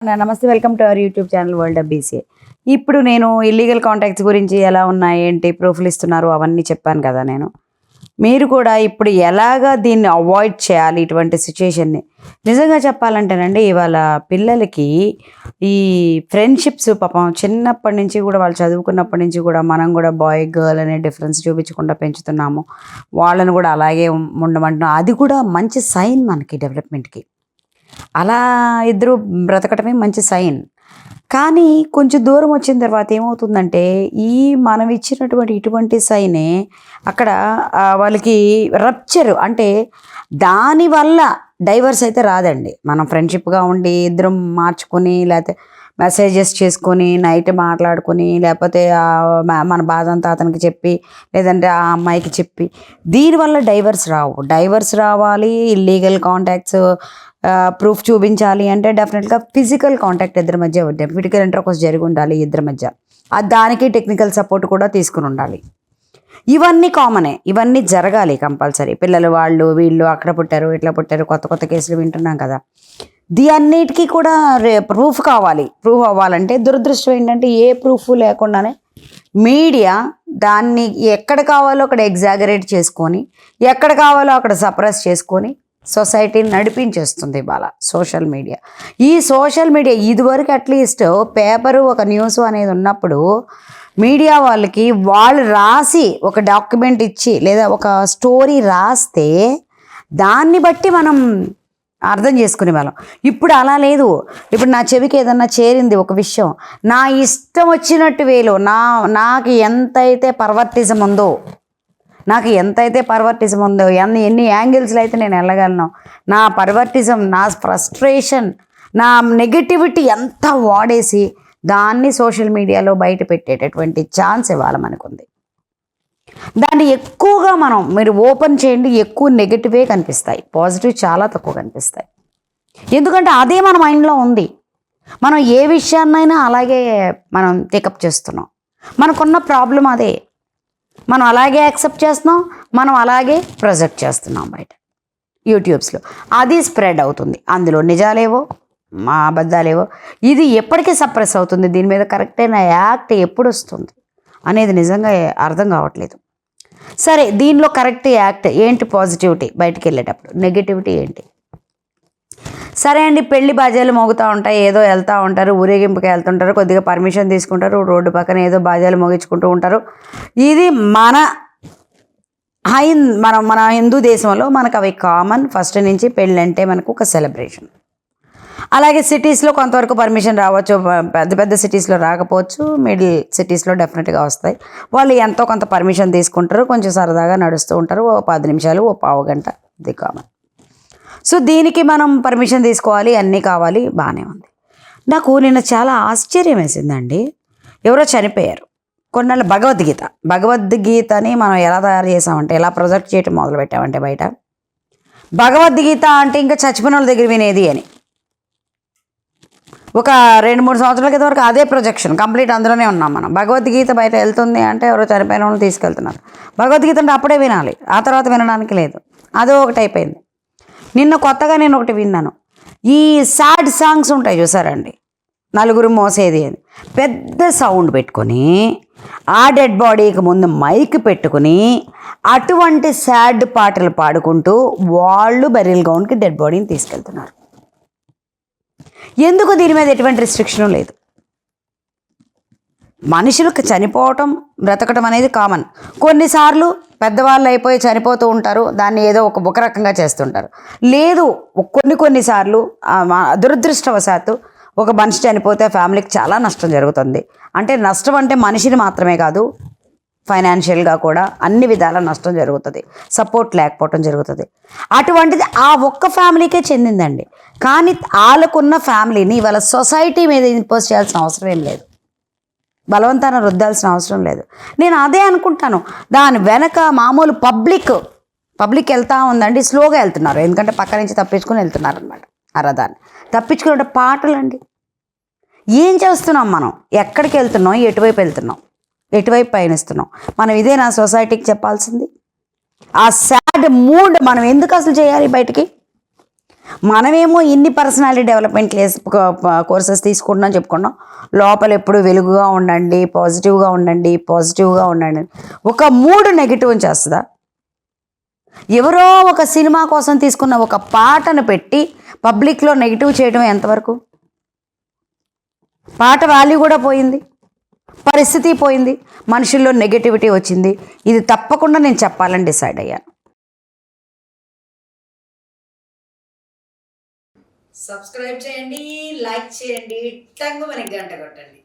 నమస్తే, welcome to our YouTube channel world of BCA. ఇప్పుడు నేను ఇల్లీగల్ కాంటాక్ట్స్ గురించి ఎలా ఉన్నాయి, ఏంటి ప్రూఫ్లు ఇస్తున్నారు అవన్నీ చెప్పాను కదా. మీరు కూడా ఇప్పుడు ఎలాగా దీన్ని అవాయిడ్ చేయాలి ఇటువంటి సిచ్యుయేషన్ని. నిజంగా చెప్పాలంటేనండి, ఇవాళ పిల్లలకి ఈ ఫ్రెండ్షిప్స్ పాపం చిన్నప్పటి నుంచి కూడా, వాళ్ళు చదువుకున్నప్పటి నుంచి కూడా మనం కూడా బాయ్ గర్ల్ అనే డిఫరెన్స్ చూపించకుండా పెంచుతున్నాము. వాళ్ళని కూడా అలాగే ఉండమంటున్నాం. అది కూడా మంచి సైన్ మనకి డెవలప్మెంట్కి. అలా ఇద్దరు బ్రతకటమే మంచి సైన్. కానీ కొంచెం దూరం వచ్చిన తర్వాత ఏమవుతుందంటే, ఈ మనం ఇచ్చినటువంటి ఇటువంటి సైనే అక్కడ వాళ్ళకి రప్చర్, అంటే దానివల్ల డైవర్స్ అయితే రాదండి. మనం ఫ్రెండ్షిప్గా ఉండి ఇద్దరం మార్చుకొని, లేకపోతే మెసేజెస్ చేసుకొని నైట్ మాట్లాడుకొని, లేకపోతే మన బాధ అంతా అతనికి చెప్పి, లేదంటే ఆ అమ్మాయికి చెప్పి, దీనివల్ల డైవర్స్ రావు. డైవర్స్ రావాలి, ఇల్లీగల్ కాంటాక్ట్స్ ప్రూఫ్ చూపించాలి అంటే డెఫినెట్గా ఫిజికల్ కాంటాక్ట్ ఇద్దరి మధ్య, ఫిజికల్ ఇంటర్కోర్స్ జరిగి ఉండాలి ఇద్దరి మధ్య. దానికి టెక్నికల్ సపోర్ట్ కూడా తీసుకుని ఉండాలి. ఇవన్నీ కామనే, ఇవన్నీ జరగాలి కంపల్సరీ. పిల్లలు వాళ్ళు వీళ్ళు అక్కడ పుట్టారు, ఇట్లా పుట్టారు, కొత్త కొత్త కేసులు వింటున్నాం కదా. అన్నిటికీ కూడా ప్రూఫ్ కావాలి. ప్రూఫ్ అవ్వాలంటే దురదృష్టం ఏంటంటే, ఏ ప్రూఫ్ లేకుండానే మీడియా దాన్ని ఎక్కడ కావాలో అక్కడ ఎగ్జాగరేట్ చేసుకొని, ఎక్కడ కావాలో అక్కడ సప్రెస్ చేసుకొని సొసైటీని నడిపించేస్తుంది ఇవాళ సోషల్ మీడియా. ఈ సోషల్ మీడియా ఇదివరకు అట్లీస్ట్ పేపరు, ఒక న్యూస్ అనేది ఉన్నప్పుడు మీడియా వాళ్ళకి వాళ్ళు రాసి ఒక డాక్యుమెంట్ ఇచ్చి, లేదా ఒక స్టోరీ రాస్తే దాన్ని బట్టి మనం అర్థం చేసుకునే వాళ్ళం. ఇప్పుడు అలా లేదు. ఇప్పుడు నా చెవికి ఏదన్నా చేరింది ఒక విషయం, నా ఇష్టం వచ్చినట్టు వేలో నాకు ఎంతైతే పర్వర్టిజం ఉందో, ఎన్ని యాంగిల్స్లో అయితే నేను వెళ్ళగలను, నా పర్వర్టిజం, నా ఫ్రస్ట్రేషన్, నా నెగటివిటీ ఎంత వాడేసి దాన్ని సోషల్ మీడియాలో బయట పెట్టేటటువంటి ఛాన్స్ ఇవాళ మనకుంది. దాన్ని ఎక్కువగా మీరు ఓపెన్ చేయండి, ఎక్కువ నెగటివే కనిపిస్తాయి, పాజిటివ్ చాలా తక్కువ కనిపిస్తాయి. ఎందుకంటే అదే మన మైండ్లో ఉంది. మనం ఏ విషయాన్నైనా అలాగే మనం టేకప్ చేస్తున్నాం. మనకున్న ప్రాబ్లం అదే, మనం అలాగే యాక్సెప్ట్ చేస్తున్నాం, మనం అలాగే ప్రొజెక్ట్ చేస్తున్నాం బయట యూట్యూబ్స్లో. అది స్ప్రెడ్ అవుతుంది. అందులో నిజాలేవో మా అబద్ధాలేవో. ఇది ఎప్పటికీ సప్రెస్ అవుతుంది. దీని మీద కరెక్ట్ అయిన యాక్ట్ ఎప్పుడు వస్తుంది అనేది నిజంగా అర్థం కావట్లేదు. సరే, దీనిలో కరెక్ట్ యాక్ట్ ఏంటి? పాజిటివిటీ, బయటికి వెళ్ళేటప్పుడు నెగిటివిటీ ఏంటి? సరే అండి, పెళ్లి బాజాలు మోగుతూ ఉంటాయి, ఏదో వెళ్తూ ఉంటారు, ఊరేగింపుకి వెళ్తుంటారు, కొద్దిగా పర్మిషన్ తీసుకుంటారు, రోడ్డు పక్కన ఏదో బాజాలు మోగించుకుంటూ ఉంటారు. ఇది మన హిందూ దేశంలో మనకు అవి కామన్. ఫస్ట్ నుంచి పెళ్ళి అంటే మనకు ఒక సెలబ్రేషన్. అలాగే సిటీస్లో కొంతవరకు పర్మిషన్ రావచ్చు, పెద్ద పెద్ద సిటీస్లో రాకపోవచ్చు, మిడిల్ సిటీస్లో డెఫినెట్గా వస్తాయి. వాళ్ళు ఎంతో కొంత పర్మిషన్ తీసుకుంటారు, కొంచెం సరదాగా నడుస్తూ ఉంటారు, ఓ 10 నిమిషాలు, ఓ పావు గంట, ఇది కామన్. సో దీనికి మనం పర్మిషన్ తీసుకోవాలి, అన్నీ కావాలి, బాగానే ఉంది. నాకు నిన్న చాలా ఆశ్చర్యం వేసిందండి. ఎవరో చనిపోయారు కొన్నాళ్ళు. భగవద్గీతని మనం ఎలా తయారు చేసామంటే, ఎలా ప్రొజెక్ట్ చేయటం మొదలుపెట్టామంటే బయట, భగవద్గీత అంటే ఇంకా చచ్చిపోయిన వాళ్ళ దగ్గర వినేది అని. ఒక 2-3 సంవత్సరాల క్రితం వరకు అదే ప్రొజెక్షన్ కంప్లీట్, అందులోనే ఉన్నాం మనం. భగవద్గీత బయట వెళ్తుంది అంటే ఎవరో చనిపోయిన వాళ్ళు తీసుకెళ్తున్నారు. భగవద్గీత అంటే అప్పుడే వినాలి, ఆ తర్వాత వినడానికి లేదు. అదో ఒకటి అయిపోయింది. నిన్న కొత్తగా నేను ఒకటి విన్నాను. ఈ సాడ్ సాంగ్స్ ఉంటాయి చూసారండి, నలుగురు మోసేది అని, పెద్ద సౌండ్ పెట్టుకొని ఆ డెడ్ బాడీకి ముందు మైక్ పెట్టుకుని అటువంటి సాడ్ పాటలు పాడుకుంటూ వాళ్ళు బెరియల్ గ్రౌండ్కి డెడ్ బాడీని తీసుకెళ్తున్నారు. ఎందుకు? దీని మీద ఎటువంటి రిస్ట్రిక్షన్ లేదు. మనుషులకు చనిపోవటం, బ్రతకటం అనేది కామన్. కొన్నిసార్లు పెద్దవాళ్ళు అయిపోయి చనిపోతూ ఉంటారు, దాన్ని ఏదో ఒక రకంగా చేస్తుంటారు. లేదు, కొన్నిసార్లు దురదృష్టవశాత్తు ఒక మనిషి చనిపోతే ఫ్యామిలీకి చాలా నష్టం జరుగుతుంది. అంటే నష్టం అంటే మనిషిని మాత్రమే కాదు, ఫైనాన్షియల్గా కూడా అన్ని విధాల నష్టం జరుగుతుంది, సపోర్ట్ లేకపోవటం జరుగుతుంది. అటువంటిది ఆ ఒక్క ఫ్యామిలీకే చెందిందండి. కానీ వాళ్ళకున్న ఫ్యామిలీని వాళ్ళ సొసైటీ మీద ఇంపోజ్ చేయాల్సిన అవసరం ఏం లేదు, బలవంతాన రుద్దాల్సిన అవసరం లేదు. నేను అదే అనుకుంటాను. దాని వెనక మామూలు పబ్లిక్ వెళ్తూ ఉందండి, స్లోగా వెళ్తున్నారు, ఎందుకంటే పక్క నుంచి తప్పించుకొని వెళ్తున్నారు అనమాట. ఆ రథాన్ని తప్పించుకునే పాటలండి. ఏం చేస్తున్నాం మనం? ఎక్కడికి వెళ్తున్నాం? ఎటువైపు వెళ్తున్నాం? ఎటువైపు పయనిస్తున్నాం? మనం ఇదే నా సొసైటీకి చెప్పాల్సింది. ఆ సాడ్ మూడ్ మనం ఎందుకు అసలు చేయాలి బయటికి? మనమేమో ఇన్ని పర్సనాలిటీ డెవలప్మెంట్ కోర్సెస్ తీసుకుంటున్నాం చెప్పుకున్నాం, లోపల ఎప్పుడు వెలుగుగా ఉండండి, పాజిటివ్గా ఉండండి, పాజిటివ్గా ఉండండి. ఒక మూడు నెగిటివ్ చేస్తుందా? ఎవరో ఒక సినిమా కోసం తీసుకున్న ఒక పాటను పెట్టి పబ్లిక్లో నెగిటివ్ చేయడం ఎంతవరకు? పాట వాల్యూ కూడా పోయింది, పరిస్థితి పోయింది, మనుషుల్లో నెగటివిటీ వచ్చింది. ఇది తప్పకుండా నేను చెప్పాలని డిసైడ్ అయ్యాను. సబ్స్క్రైబ్ చేయండి, లైక్ చేయండి, టంగు మనకి గంట కొట్టండి.